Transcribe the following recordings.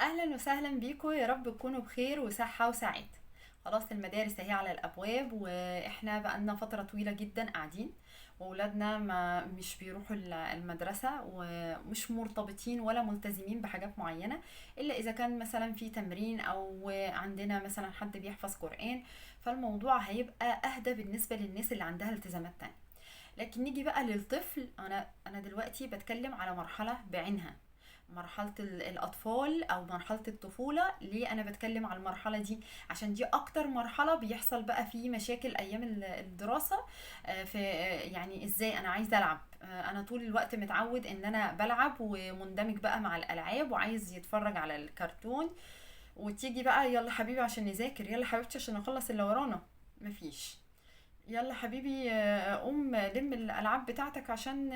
اهلا وسهلا بيكم، يا رب تكونوا بخير وصحة وسعادة. خلاص المدارس اهي على الابواب، واحنا بقالنا فترة طويلة جدا قاعدين، واولادنا ما مش بيروحوا المدرسة، ومش مرتبطين ولا ملتزمين بحاجات معينة، الا اذا كان مثلا في تمرين او عندنا مثلا حد بيحفظ قرآن. فالموضوع هيبقى اهدى بالنسبة للناس اللي عندها التزامات تانية. لكن نيجي بقى للطفل، انا دلوقتي بتكلم على مرحلة بعينها، مرحلة الأطفال أو مرحلة الطفولة. ليه أنا بتكلم على المرحلة دي؟ عشان دي أكتر مرحلة بيحصل بقى فيه مشاكل أيام الدراسة. في يعني إزاي أنا عايزة ألعب، أنا طول الوقت متعود إن أنا بلعب ومندمج بقى مع الألعاب وعايز يتفرج على الكرتون، وتيجي بقى يلا حبيبي عشان نذاكر، يلا حبيبتي عشان نخلص اللي ورانا، مفيش. يلا حبيبي قوم لم الالعاب بتاعتك عشان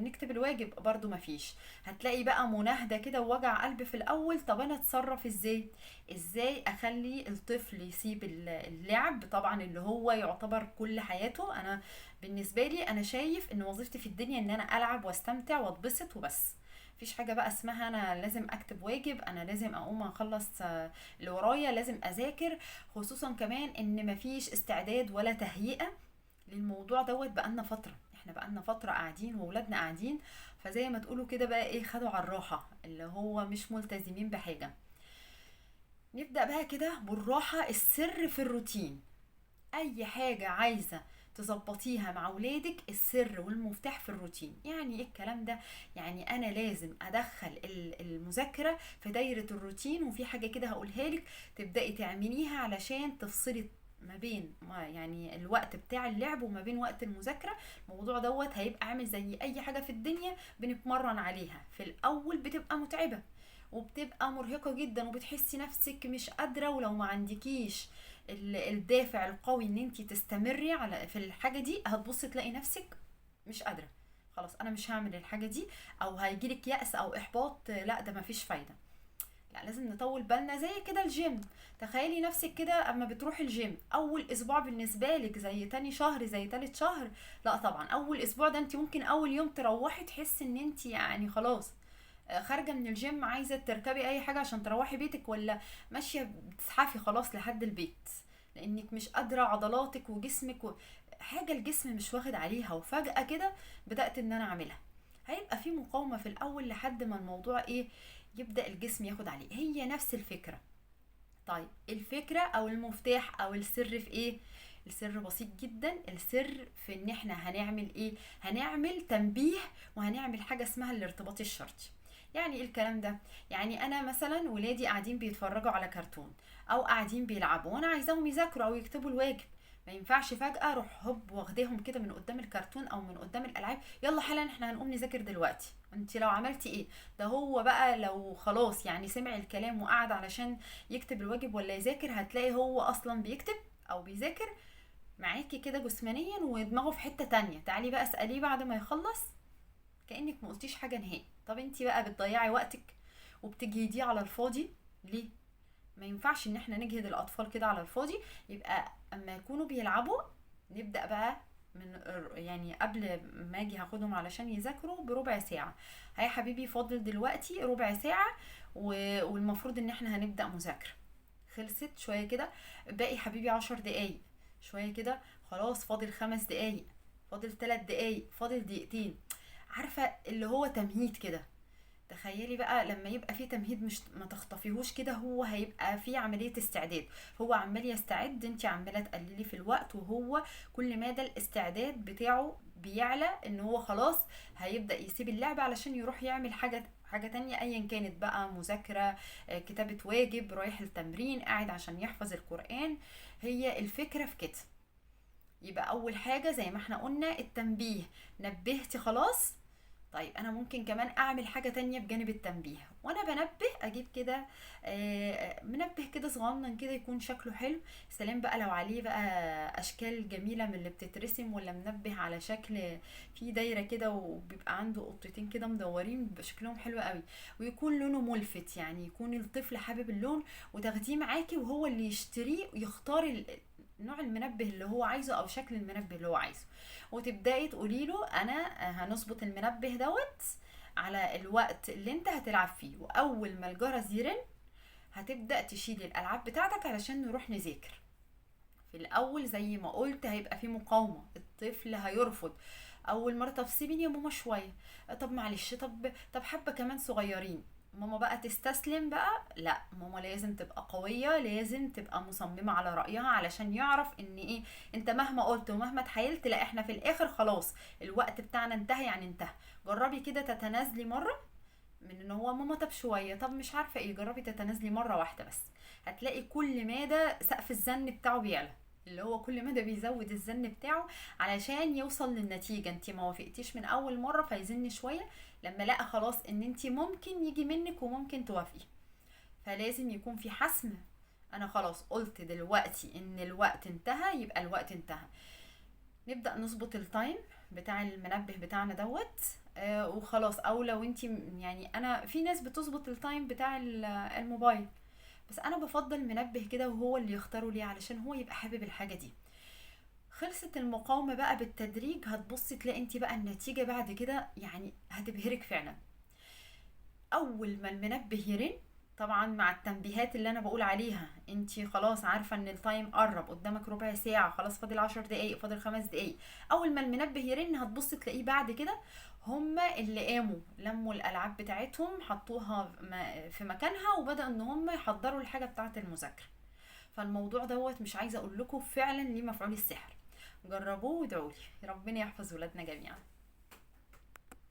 نكتب الواجب، برضو مفيش. هتلاقي بقى مناهدة كده ووجع قلب في الاول. طب انا اتصرف ازاي؟ ازاي اخلي الطفل يسيب اللعب طبعا اللي هو يعتبر كل حياته؟ انا بالنسبة لي انا شايف ان وظيفتي في الدنيا ان انا العب واستمتع واتبسط وبس. مفيش حاجة بقى اسمها انا لازم اكتب واجب، انا لازم اقوم اخلص اللي ورايا، لازم اذاكر. خصوصا كمان ان مفيش استعداد ولا تهيئة للموضوع دوت. بقالنا فترة، احنا بقالنا فترة قاعدين وولادنا قاعدين، فزي ما تقولوا كده بقى ايه، خدوا على الراحة، اللي هو مش ملتزمين بحاجة. نبدأ بقى كده بالراحة، السر في الروتين. اي حاجة عايزة تظبطيها مع ولادك، السر والمفتاح في الروتين. يعني ايه الكلام ده؟ يعني انا لازم ادخل المذاكرة في دايرة الروتين، وفي حاجة كده هقولها لك تبدأي تعمليها علشان تفصلي ما بين ما يعني الوقت بتاع اللعب وما بين وقت المذاكرة. الموضوع دوت هيبقى عامل زي اي حاجة في الدنيا بنتمرن عليها. في الاول بتبقى متعبة وبتبقى مرهقة جدا، وبتحسي نفسك مش قادرة، ولو ما عندكيش الدافع القوي ان انتي تستمري على في الحاجة دي، هتبصي تلاقي نفسك مش قادرة. خلاص انا مش هعمل الحاجة دي، او هيجيلك يأس او احباط، لا ده مفيش فايدة. لا لازم نطول بالنا. زي كده الجيم، تخيلي نفسك كده اما بتروحي الجيم، اول اسبوع بالنسبه لك زي تاني شهر زي تالت شهر. لا طبعا اول اسبوع ده انت ممكن اول يوم تروحي تحسي ان انت يعني خلاص خارجه من الجيم عايزه تركبي اي حاجه عشان تروحي بيتك، ولا ماشيه بتزحفي خلاص لحد البيت، لانك مش قادره عضلاتك وجسمك حاجه الجسم مش واخد عليها. وفجاه كده بدات ان انا اعملها، هيبقى في مقاومه في الاول لحد ما الموضوع ايه، يبدا الجسم ياخد عليه. هي نفس الفكره. طيب الفكره او المفتاح او السر في ايه؟ السر بسيط جدا. السر في ان احنا هنعمل ايه؟ هنعمل تنبيه، وهنعمل حاجه اسمها الارتباط الشرطي. يعني ايه الكلام ده؟ يعني انا مثلا ولادي قاعدين بيتفرجوا على كرتون او قاعدين بيلعبوا، وانا عايزاهم يذاكروا او يكتبوا الواجب. ما ينفعش فجأة اروح هوب واخداهم كده من قدام الكرتون او من قدام الالعاب، يلا حالا احنا هنقوم نذاكر دلوقتي. انت لو عملتي ايه؟ ده هو بقى لو خلاص يعني سمع الكلام وقعد علشان يكتب الواجب ولا يذاكر، هتلاقي هو اصلا بيكتب او بيذاكر معاكي كده جسمانيا ودماغه في حتة تانية. تعالي بقى اسأليه بعد ما يخلص كأنك ما قلتيش حاجة نهائي. طب انتي بقى بتضيعي وقتك وبتجهديه على الفاضي ليه؟ ما ينفعش ان احنا نجهد الاطفال كده على الفاضي. يبقى اما يكونوا بيلعبوا نبدأ بقى من يعني قبل ما اجي هاخدهم علشان يذاكروا بربع ساعة، هيا حبيبي فاضل دلوقتي ربع ساعة والمفروض ان احنا هنبدأ مذاكرة. خلصت شوية كده، باقي حبيبي 10 دقايق. شوية كده خلاص فاضل 5 دقايق، فاضل 3 دقايق، فاضل دقيقتين. عارفة اللي هو تمهيد كده. تخيلي بقى لما يبقى في تمهيد، مش ما تخطفيهوش كده، هو هيبقى في عملية استعداد. هو عمال يستعد، انت عمالة تقللي في الوقت، وهو كل ما ده الاستعداد بتاعه بيعلى ان هو خلاص هيبدأ يسيب اللعبة علشان يروح يعمل حاجة تانية ايا كانت بقى، مذاكرة كتابة واجب، رايح التمرين، قاعد عشان يحفظ القرآن. هي الفكرة في كده. يبقى اول حاجة زي ما احنا قلنا التنبيه، نبهتي خلاص. طيب انا ممكن كمان اعمل حاجة تانية بجانب التنبيه، وانا بنبه اجيب كده منبه كده صغنن كده يكون شكله حلو. سلام بقى لو عليه بقى اشكال جميلة من اللي بتترسم، ولا منبه على شكل في دايرة كده وبيبقى عنده قطتين كده مدورين بيبقى شكلهم حلو قوي، ويكون لونه ملفت، يعني يكون الطفل حابب اللون، وتاخديه معاكي وهو اللي يشتريه ويختار نوع المنبه اللي هو عايزه او شكل المنبه اللي هو عايزه، وتبداي تقولي له انا هنظبط المنبه دوت على الوقت اللي انت هتلعب فيه، واول ما الجرس يرن هتبدأ تشيل الالعاب بتاعتك علشان نروح نذاكر. في الاول زي ما قلت هيبقى في مقاومة، الطفل هيرفض. اول مرة طب سيبيني يا ماما شوية، طب معلش، طب حبة كمان صغيرين. ماما بقى تستسلم بقى؟ لا، ماما لازم تبقى قوية، لازم تبقى مصممة على رأيها علشان يعرف ان ايه، انت مهما قلت ومهما اتحايلت لا، احنا في الاخر خلاص الوقت بتاعنا انتهى، يعني انتهى. جربي كده تتنازلي مرة من ان هو ماما طب شويه، طب مش عارفه ايه، جربي تتنازلي مره واحده بس. هتلاقي كل مدى سقف الزن بتاعه بيعلى، اللي هو كل مدى بيزود الزن بتاعه علشان يوصل للنتيجه. انت ما وافقتيش من اول مره فيزن شويه، لما لقى خلاص ان انت ممكن يجي منك وممكن توافقي. فلازم يكون في حسم. انا خلاص قلت دلوقتي ان الوقت انتهى، يبقى الوقت انتهى. نبدأ نظبط التايم بتاع المنبه بتاعنا دوت. وخلاص. او لو انت يعني، انا في ناس بتظبط التايم بتاع الموبايل، بس انا بفضل منبه كده وهو اللي يختاره ليه علشان هو يبقى حابب الحاجة دي. خلصت المقاومة بقى بالتدريج، هتبصي تلاقي انت بقى النتيجة بعد كده يعني هتبهرك فعلا. اول ما المنبه يرن، طبعا مع التنبيهات اللي انا بقول عليها، انتي خلاص عارفة ان التايم قرب قدامك ربع ساعة، خلاص فاضل 10 دقايق، فاضل 5 دقايق. اول ما المنبه يرن هتبص تلاقيه بعد كده هما اللي قاموا لموا الالعاب بتاعتهم، حطوها في مكانها، وبدأوا ان هما يحضروا الحاجة بتاعة المذاكرة. فالموضوع دوت مش عايزة اقول لكم فعلا ليه مفعول السحر. جربوه وادعولي، ربنا يحفظ ولادنا جميعا.